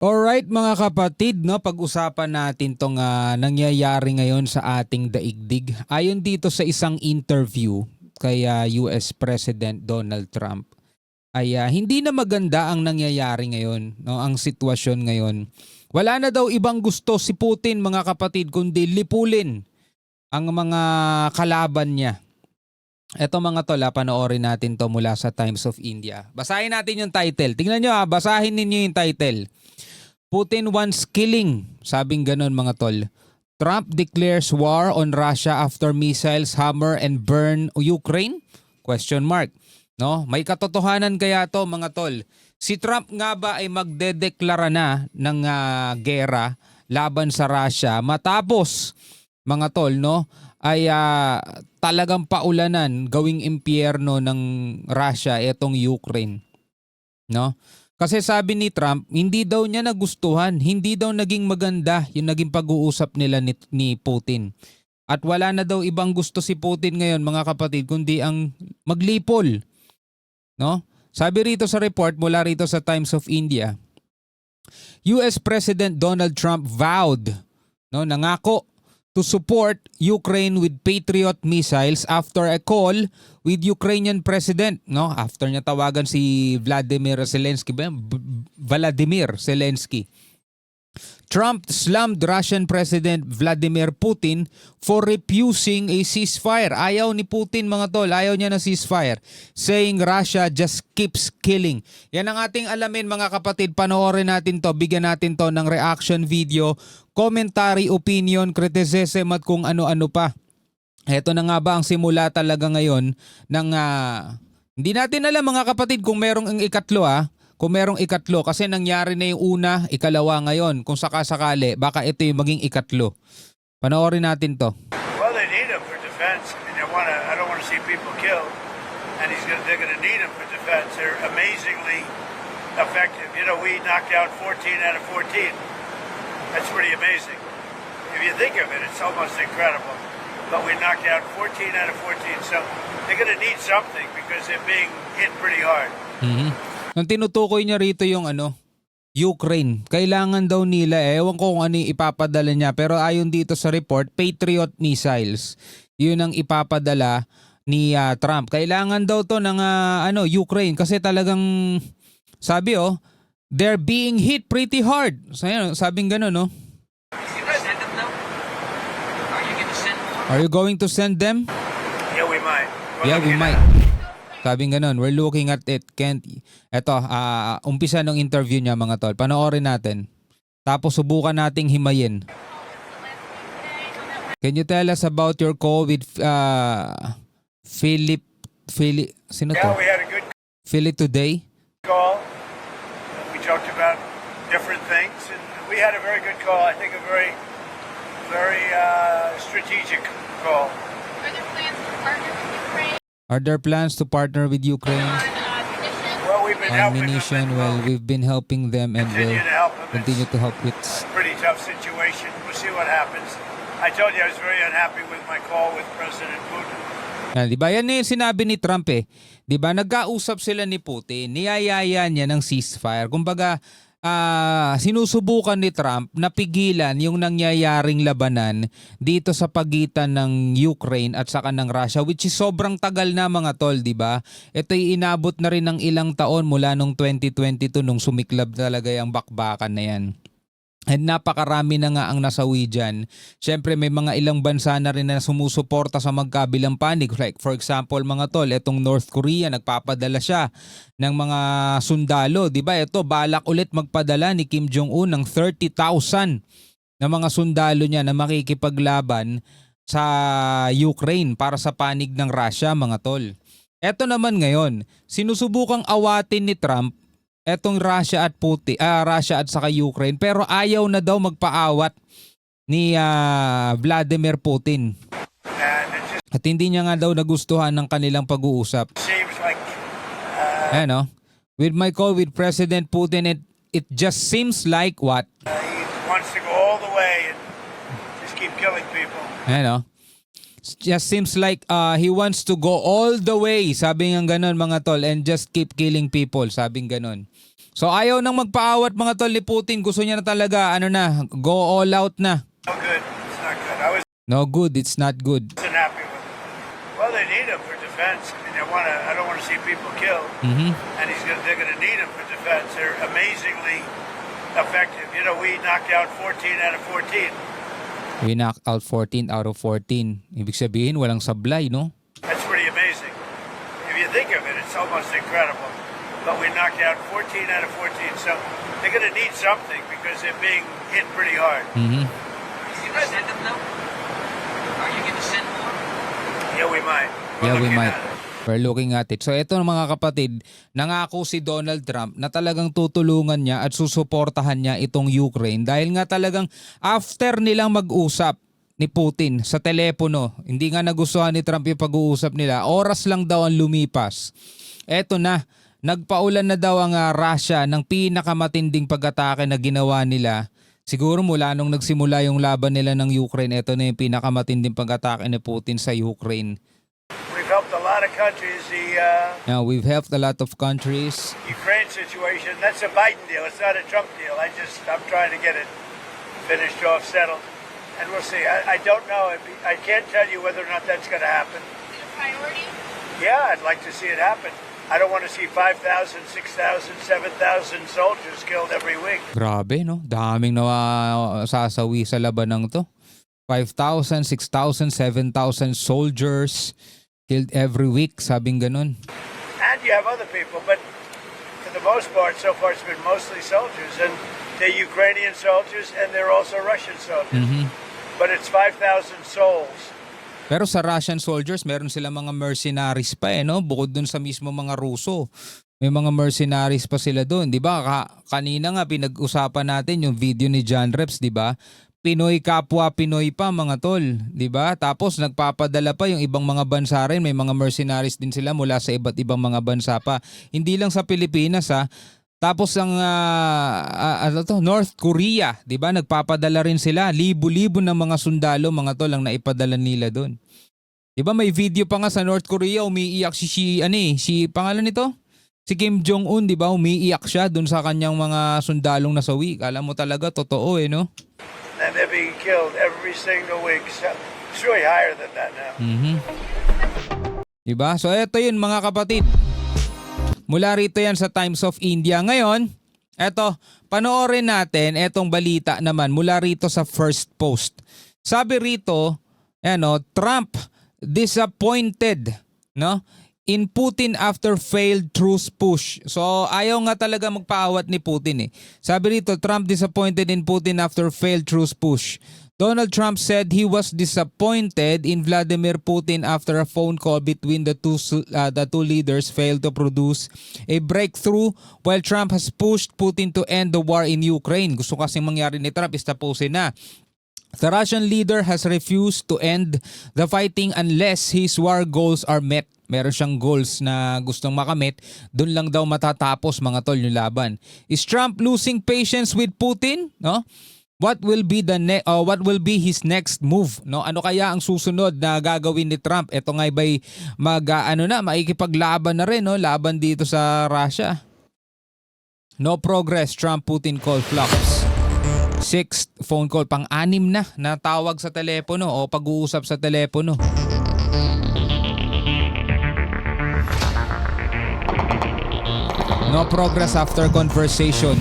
Alright mga kapatid, no, pag-usapan natin tong nangyayari ngayon sa ating daigdig. Ayon dito sa isang interview kay US President Donald Trump, ay hindi na maganda ang nangyayari ngayon, no, ang sitwasyon ngayon. Wala na daw ibang gusto si Putin mga kapatid kundi lipulin ang mga kalaban niya. Eto mga tol, panoorin natin to mula sa Times of India. Basahin natin yung title. Tingnan nyo basahin ninyo yung title. Putin wants killing, sabing ganon mga tol. Trump declares war on Russia after missiles hammer and burn Ukraine? Question mark. No, may katotohanan kaya to mga tol. Si Trump nga ba ay magdedeklara na ng gera laban sa Russia matapos mga tol, no, ay talagang paulanan, gawing impyerno ng Russia itong Ukraine, no? Kasi sabi ni Trump, hindi daw niya nagustuhan, hindi daw naging maganda yung naging pag-uusap nila ni Putin. At wala na daw ibang gusto si Putin ngayon mga kapatid kundi ang maglipol. No? Sabi rito sa report mula rito sa Times of India, US President Donald Trump vowed, no, nangako to support Ukraine with Patriot missiles after a call with Ukrainian President, no? After niya tawagan si Vladimir Zelensky. Trump slammed Russian President Vladimir Putin for refusing a ceasefire. Ayaw ni Putin mga tol, ayaw niya na ceasefire, saying Russia just keeps killing. Yan ang ating alamin mga kapatid. Panoorin natin to, bigyan natin to ng reaction video, commentary, opinion, criticism at kung ano-ano pa. Heto na nga ba ang simula talaga ngayon ng hindi natin alam mga kapatid kung merong ikatlo Kung merong ikatlo kasi nangyari na yung una, ikalawa ngayon. Kung sakasakali, baka ito yung maging ikatlo. Panoorin natin to. Well, they need him for defense. I mean, I don't want to see people killed. And they're going to need him for defense. They're amazingly effective. You know, we knocked out 14 out of 14. That's pretty amazing. If you think of it, it's almost incredible. But we knocked out 14 out of 14. So they're going to need something because they're being hit pretty hard. Nang tinutukoy niya rito yung Ukraine, kailangan daw nila, ewan ko kung ano yung ipapadala niya, pero ayon dito sa report, Patriot missiles. Yun ang ipapadala ni Trump. Kailangan daw to ng Ukraine kasi talagang sabi they're being hit pretty hard. So, sabing gano'n, no? Are you going to send them? Yeah, we might. We might. Sabing ganun, we're looking at it. Eto, umpisa ng interview niya mga tol. Panoorin natin. Tapos subukan nating himayin. Can you tell us about your call with Philip, sino to? Yeah, we had a good Philip today? call. We talked about different things, and we had a very good call. I think a very, very strategic call. Are there plans to partner with Ukraine Are there plans to partner with Ukraine on ammunition? Well, we've been on helping ammunition? them. Well, we've been helping them and will Continue to help them. continue to help with. It's a pretty tough situation. We'll see what happens. I told you I was very unhappy with my call with President Putin. Di ba yan yung sinabi ni Trump Di ba nagkausap sila ni Putin, niyayaya niya ng ceasefire. Kumbaga, sinusubukan ni Trump na pigilan yung nangyayaring labanan dito sa pagitan ng Ukraine at saka ng Russia, which is sobrang tagal na mga tol, di ba? Ito'y inabot na rin ng ilang taon mula nung 2022 nung sumiklab talaga yung bakbakan na yan. And napakarami na nga ang nasawi dyan. Siyempre may mga ilang bansa na rin na sumusuporta sa magkabilang panig. Like for example mga tol, itong North Korea, nagpapadala siya ng mga sundalo. Diba? Ito, balak ulit magpadala ni Kim Jong-un ng 30,000 na mga sundalo niya na makikipaglaban sa Ukraine para sa panig ng Russia mga tol. Ito naman ngayon, sinusubukang awatin ni Trump etong Russia at Russia at saka Ukraine, pero ayaw na daw magpaawat ni Vladimir Putin. At hindi niya nga daw nagustuhan ng kanilang pag-uusap. Seems like with my call with President Putin, it just seems like what? he wants to go all the way and just keep killing people. Just seems like he wants to go all the way, sabi nga ganon mga tol, and just keep killing people, sabing ganon. So ayaw nang magpaawat mga tol ni Putin. Gusto niya na talaga, go all out na. No good. It's not good. I No good, it's not good. wasn't happy with him. Well, they need him for defense. I mean, I don't want to see people killed. Mhm. And they're going to need him for defense. They're amazingly effective. You know, we knocked out 14 out of 14. We knocked out 14 out of 14. Ibig sabihin, walang sablay, no? That's pretty amazing. If you think of it, it's almost incredible. But we knocked out 14 out of 14. So they're going to need something because they're being hit pretty hard. Mhm. Are you going to send them now? Are you going to send more? Yeah, we might. Yeah, we looking might. at it. We're looking at it. So ito mga kapatid, nangako si Donald Trump na talagang tutulungan niya at susuportahan niya itong Ukraine dahil nga talagang after nilang mag-usap ni Putin sa telepono, hindi nga nagustuhan ni Trump yung pag-uusap nila, oras lang daw ang lumipas. Eto na, nagpaulan na daw ang Russia ng pinakamatinding pag-atake na ginawa nila. Siguro mula nung nagsimula yung laban nila ng Ukraine, ito na yung pinakamatinding pag-atake ni Putin sa Ukraine. We've helped a lot of countries. The Now, we've helped a lot of countries. Ukraine situation, that's a Biden deal. It's not a Trump deal. I'm trying to get it finished off, settled. And we'll see. I don't know. I can't tell you whether or not that's going to happen. Is it a priority? Yeah, I'd like to see it happen. I don't want to see 5,000, 6,000, 7,000 soldiers killed every week. Grabe, no? Daming sasawi sa labanang to. 5,000, 6,000, 7,000 soldiers killed every week, sabing ganun. And you have other people, but for the most part, so far it's been mostly soldiers. And they're Ukrainian soldiers and they're also Russian soldiers. But it's 5,000 souls. Pero sa Russian soldiers, meron sila mga mercenaries pa no? Bukod dun sa mismo mga Ruso. May mga mercenaries pa sila doon, 'di ba? Kanina nga pinag-usapan natin yung video ni John Reps, 'di ba? Pinoy kapwa Pinoy pa mga tol, 'di ba? Tapos nagpapadala pa yung ibang mga bansa rin, may mga mercenaries din sila mula sa iba't ibang mga bansa pa. Hindi lang sa Pilipinas ha. Tapos ang North Korea, 'di ba? Nagpapadala rin sila, libo-libo ng mga sundalo, mga tol ang naipadala nila doon. 'Di ba may video pa nga sa North Korea, umiiyak si pangalan nito? Si Kim Jong-un, 'di ba? Umiiyak siya doon sa kanyang mga sundalong nasawi. Kala mo talaga totoo no? And they're being killed every single week. So it's really higher than that now. Diba? So eto yun mga kapatid. Mula rito yan sa Times of India. Ngayon, eto, panoorin natin etong balita naman mula rito sa First Post. Sabi rito, Trump disappointed, no? In Putin after failed truce push. So ayaw nga talaga magpaawat ni Putin eh. Sabi rito, Trump disappointed in Putin after failed truce push. Donald Trump said he was disappointed in Vladimir Putin after a phone call between the two leaders failed to produce a breakthrough while Trump has pushed Putin to end the war in Ukraine. Gusto kasing mangyari ni Trump is tapusin na. The Russian leader has refused to end the fighting unless his war goals are met. Meron siyang goals na gustong makamit. Doon lang daw matatapos mga tol yung laban. Is Trump losing patience with Putin? No? What will be his next move? No? Ano kaya ang susunod na gagawin ni Trump? Ito nga ba'y maikipaglaban na rin, no? Laban dito sa Russia. No progress, Trump-Putin call flops. Sixth phone call, pang-anim na tawag sa telepono o pag-uusap sa telepono. No progress after conversation.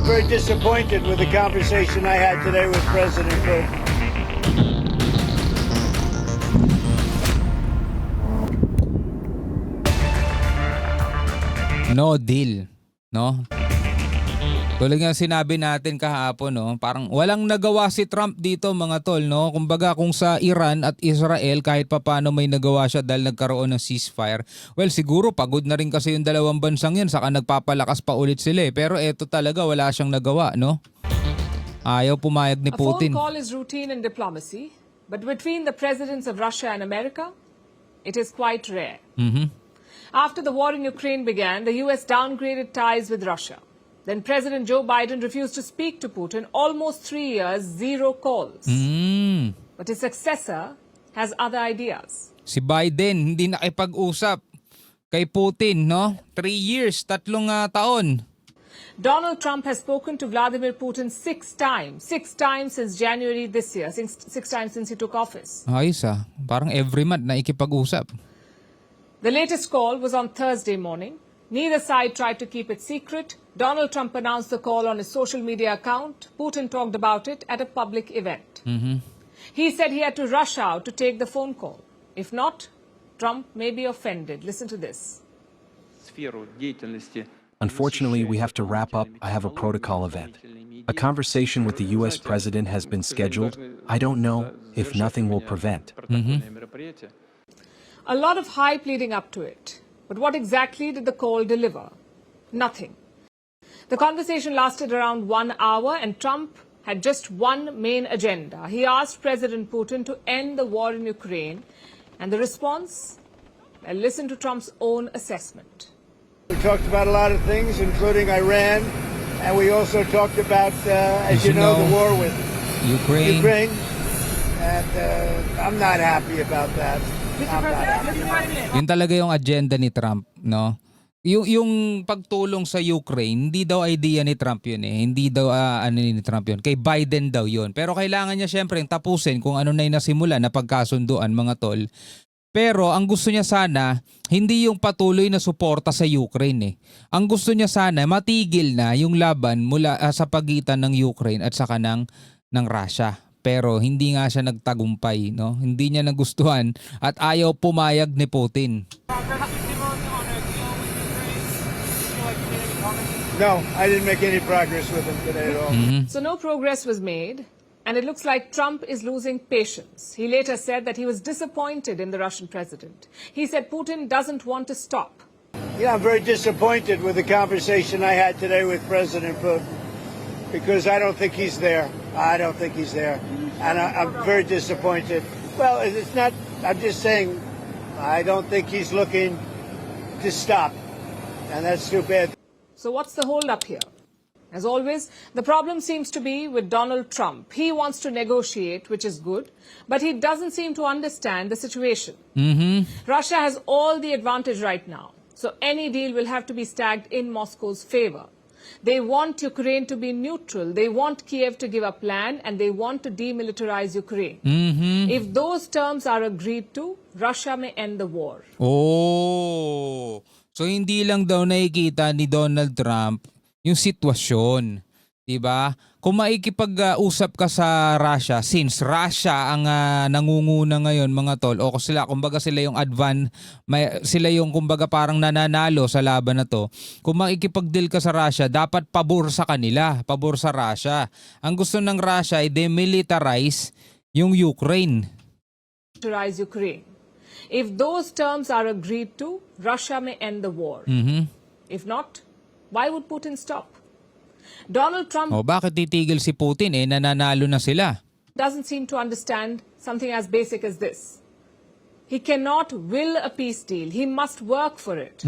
Very disappointed with the conversation I had today with President Putin. No deal, no? Tulad nga sinabi natin kahapon, no, parang walang nagawa si Trump dito mga tol, no? Kumbaga kung sa Iran at Israel kahit papaano may nagawa siya dahil nagkaroon ng ceasefire. Well, siguro pagod na rin kasi yung dalawang bansang yun, saka nagpapalakas pa ulit sila eh. Pero eto talaga wala siyang nagawa, no? Ayaw pumayag ni Putin. A phone call is routine in diplomacy, but between the presidents of Russia and America, it is quite rare. After the war in Ukraine began, the US downgraded ties with Russia. Then President Joe Biden refused to speak to Putin almost 3 years, 0 calls. But his successor has other ideas. Si Biden hindi nakipag-usap. kay Putin, no? 3 years, 3 taon. Donald Trump has spoken to Vladimir Putin 6 times since January this year, six times since he took office. Ayos parang every month na ikipag-usap. The latest call was on Thursday morning. Neither side tried to keep it secret. Donald Trump announced the call on his social media account. Putin talked about it at a public event. He said he had to rush out to take the phone call. If not, Trump may be offended. Listen to this. Unfortunately, we have to wrap up. I have a protocol event. A conversation with the U.S. president has been scheduled. I don't know if nothing will prevent. A lot of hype leading up to it. But what exactly did the call deliver? Nothing. The conversation lasted around 1 hour, and Trump had just one main agenda. He asked President Putin to end the war in Ukraine. And the response? Well, listen to Trump's own assessment. We talked about a lot of things, including Iran, and we also talked about, as you know, the war with Ukraine. And I'm not happy about that. I'm not happy. Yun talaga yung agenda ni Trump, no? Yung pagtulong sa Ukraine, hindi daw idea ni Trump yun eh. Hindi daw ni Trump yun. Kay Biden daw yun. Pero kailangan niya syempre tapusin kung ano na yung nasimula na pagkasunduan, mga tol. Pero ang gusto niya sana, hindi yung patuloy na suporta sa Ukraine eh. Ang gusto niya sana, matigil na yung laban mula sa pagitan ng Ukraine at saka ng Russia. Pero hindi nga siya nagtagumpay, no? Hindi niya nagustuhan at ayaw pumayag ni Putin. No, I didn't make any progress with him today at all. So no progress was made, and it looks like Trump is losing patience. He later said that he was disappointed in the Russian president. He said Putin doesn't want to stop. Yeah, I'm very disappointed with the conversation I had today with President Putin because I don't think he's there. I don't think he's there. And I'm very disappointed. Well, it's not, I'm just saying, I don't think he's looking to stop. And that's too bad. So what's the hold-up here? As always, the problem seems to be with Donald Trump. He wants to negotiate, which is good, but he doesn't seem to understand the situation. Russia has all the advantage right now, so any deal will have to be stacked in Moscow's favor. They want Ukraine to be neutral. They want Kiev to give up land, and they want to demilitarize Ukraine. If those terms are agreed to, Russia may end the war. Oh! So hindi lang daw nakikita ni Donald Trump yung sitwasyon, 'di ba? Kung maikipag-usap ka sa Russia, since Russia ang nangunguna ngayon, mga tol, o kumbaga sila yung sila yung kumbaga parang nananalo sa laban na to. Kung makikipag-deal ka sa Russia, dapat pabor sa kanila, pabor sa Russia. Ang gusto ng Russia ay demilitarize yung Ukraine. Militarize Ukraine. If those terms are agreed to, Russia may end the war. If not, why would Putin stop? Donald Trump Bakit titigil si Putin nananalo na sila? doesn't seem to understand something as basic as this. He cannot will a peace deal. He must work for it.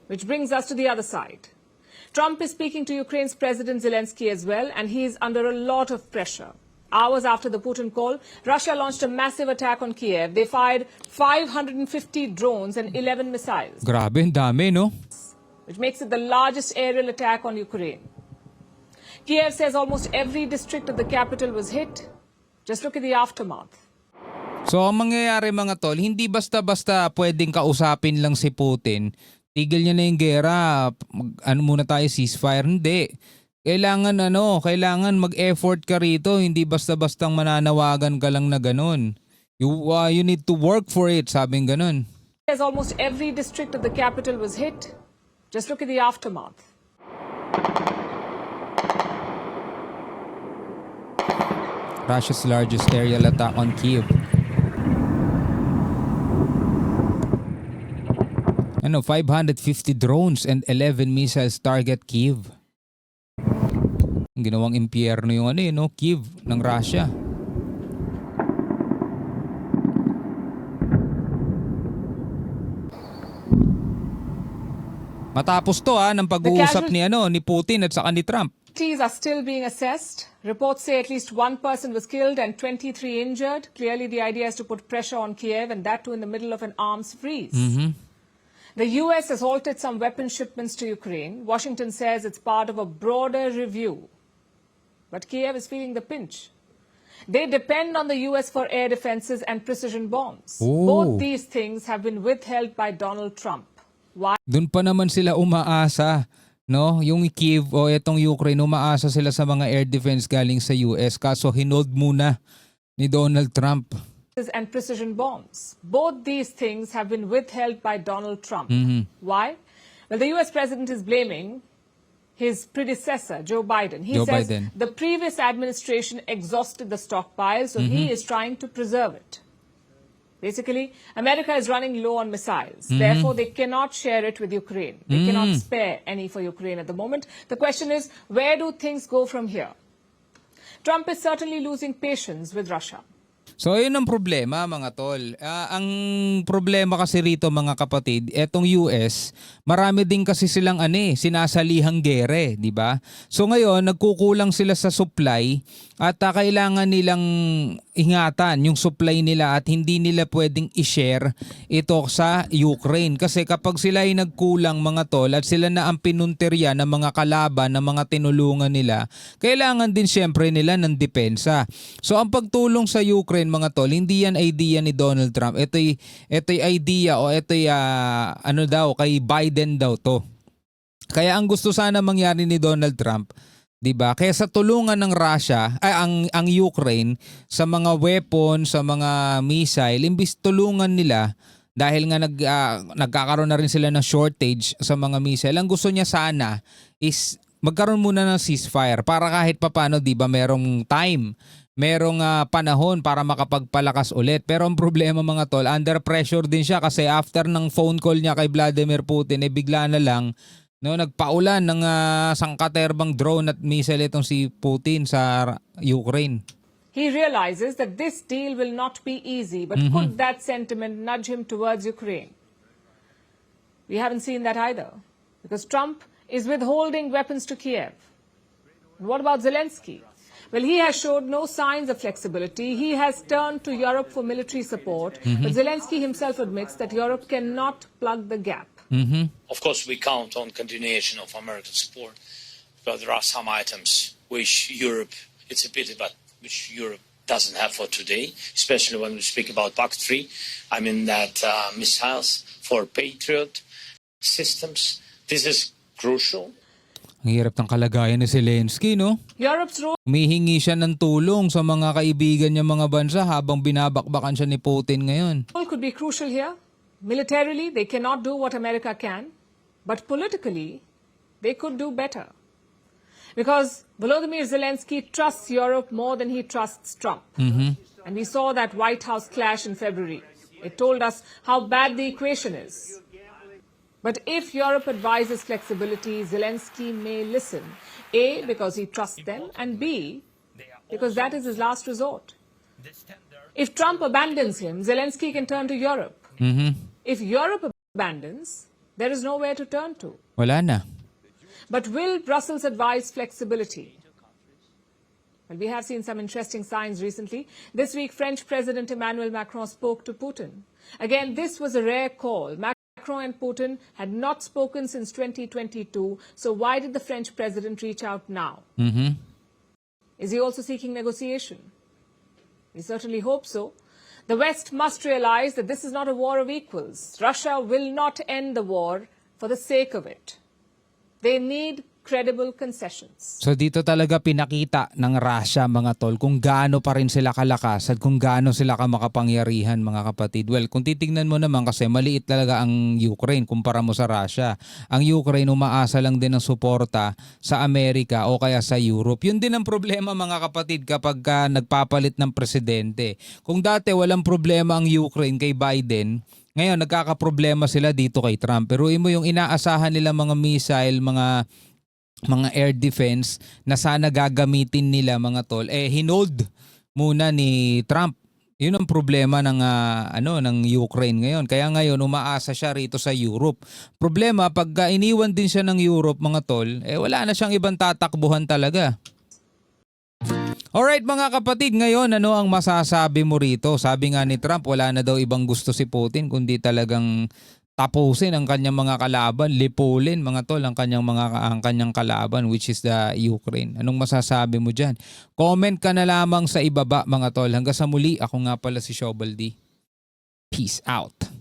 Which brings us to the other side. Trump is speaking to Ukraine's President Zelensky as well, and he is under a lot of pressure. Hours after the Putin call, Russia launched a massive attack on Kiev. They fired 550 drones and 11 missiles, Grabe, ang dami, no? which makes it the largest aerial attack on Ukraine. Kiev says almost every district of the capital was hit. Just look at the aftermath. So ang mangyayari, mga tol, hindi basta-basta pwedeng kausapin lang si Putin. Tigil niya na yung gera, muna tayo, ceasefire. Hindi. Kailangan mag-effort ka rito, hindi basta-bastang mananawagan ka lang na ganun. You need to work for it, sabing ganun. Says almost every district of the capital was hit. Just look at the aftermath. Russia's largest aerial attack on Kiev. 550 drones and 11 missiles target Kiev. Ang ginawang impyerno yung Kiev ng Russia. Matapos to ng pag-uusap ni Putin at saka ni Trump. Casualties are still being assessed. Reports say at least one person was killed and 23 injured. Clearly, the idea is to put pressure on Kiev, and that too in the middle of an arms freeze. The US has halted some weapon shipments to Ukraine. Washington says it's part of a broader review. But Kiev is feeling the pinch. They depend on the US for air defenses and precision bombs. Oh. Both these things have been withheld by Donald Trump. Why? Doon pa naman sila umaasa, no? Yung Kiev o itong Ukraine, umaasa sila sa mga air defense galing sa US, kaso hinold muna ni Donald Trump. And precision bombs. Both these things have been withheld by Donald Trump. Why? Well, the US president is blaming his predecessor, Joe Biden. He Joe says Biden. the previous administration exhausted the stockpile, so he is trying to preserve it. Basically, America is running low on missiles. Therefore, they cannot share it with Ukraine. They cannot spare any for Ukraine at the moment. The question is, where do things go from here? Trump is certainly losing patience with Russia. So ayun ang problema mga tol. Ang problema kasi rito mga kapatid, etong US, marami din kasi silang sinasalihang gere, di ba? So ngayon nagkukulang sila sa supply at kailangan nilang ingatan yung supply nila at hindi nila pwedeng i-share ito sa Ukraine kasi kapag sila ay nagkulang mga tol at sila na ang pinunterya ng mga kalaban, ng mga tinulungan nila, kailangan din syempre nila ng depensa. So ang pagtulong sa Ukraine mga tol, hindi yan idea ni Donald Trump. Ito'y idea o ito'y kay Biden daw to. Kaya ang gusto sana mangyari ni Donald Trump, 'di ba? Kaysa tulungan ng Russia ang Ukraine sa mga weapon, sa mga missile, imbis tulungan nila dahil nga nagkakaroon na rin sila ng shortage sa mga missile. Ang gusto niya sana is magkaroon muna ng ceasefire para kahit papaano 'di ba merong time, merong panahon para makapagpalakas ulit. Pero ang problema mga tol, under pressure din siya kasi after ng phone call niya kay Vladimir Putin, bigla na lang nagpaulan ng sangkaterbang drone at missile itong si Putin sa Ukraine. He realizes that this deal will not be easy, but could that sentiment nudge him towards Ukraine? We haven't seen that either, because Trump is withholding weapons to Kiev. What about Zelensky? Well, he has showed no signs of flexibility. He has turned to Europe for military support, but Zelensky himself admits that Europe cannot plug the gap. Of course, we count on continuation of American support, but there are some items which Europe, it's a pity, but which Europe doesn't have for today, especially when we speak about PAC-3. I mean that missiles for Patriot systems. This is crucial. Ang hirap ng kalagayan ni Zelensky, no? Europe's role Humihingi siya ng tulong sa mga kaibigan niya mga bansa habang binabakbakan siya ni Putin ngayon. could be crucial here. Militarily, they cannot do what America can, but politically, they could do better. Because Volodymyr Zelensky trusts Europe more than he trusts Trump. And we saw that White House clash in February. It told us how bad the equation is. But if Europe advises flexibility, Zelensky may listen. A, because he trusts them, and B, because that is his last resort. If Trump abandons him, Zelensky can turn to Europe. If Europe abandons, there is nowhere to turn to. Wala na. But will Brussels advise flexibility? Well, we have seen some interesting signs recently. This week, French President Emmanuel Macron spoke to Putin. Again, this was a rare call. Macron and Putin had not spoken since 2022, so why did the French president reach out now? Is he also seeking negotiation? We certainly hope so. The West must realize that this is not a war of equals. Russia will not end the war for the sake of it. They need credible concessions. So dito talaga pinakita ng Russia mga tol kung gaano pa rin sila kalakas at kung gaano sila kamakapangyarihan mga kapatid. Well, kung titignan mo naman kasi maliit talaga ang Ukraine kumpara mo sa Russia. Ang Ukraine umaasa lang din ng suporta sa Amerika o kaya sa Europe. Yun din ang problema mga kapatid kapag nagpapalit ng presidente. Kung dati walang problema ang Ukraine kay Biden, ngayon nagkakaproblema sila dito kay Trump. Pero mo yung inaasahan nila mga missile, mga air defense na sana gagamitin nila mga tol, hinold muna ni Trump. Yun ang problema ng ng Ukraine ngayon. Kaya ngayon umaasa siya rito sa Europe. Problema pag iniwan din siya ng Europe mga tol, wala na siyang ibang tatakbuhan talaga. Alright mga kapatid, ngayon ano ang masasabi mo rito? Sabi nga ni Trump, wala na daw ibang gusto si Putin kundi talagang tapusin ang kanyang mga kalaban, lipulin mga tol ang kanyang kalaban, which is the Ukraine. Anong masasabi mo diyan? Comment ka na lamang sa ibaba mga tol. Hanggang sa muli, ako nga pala si Shobal D. Peace out.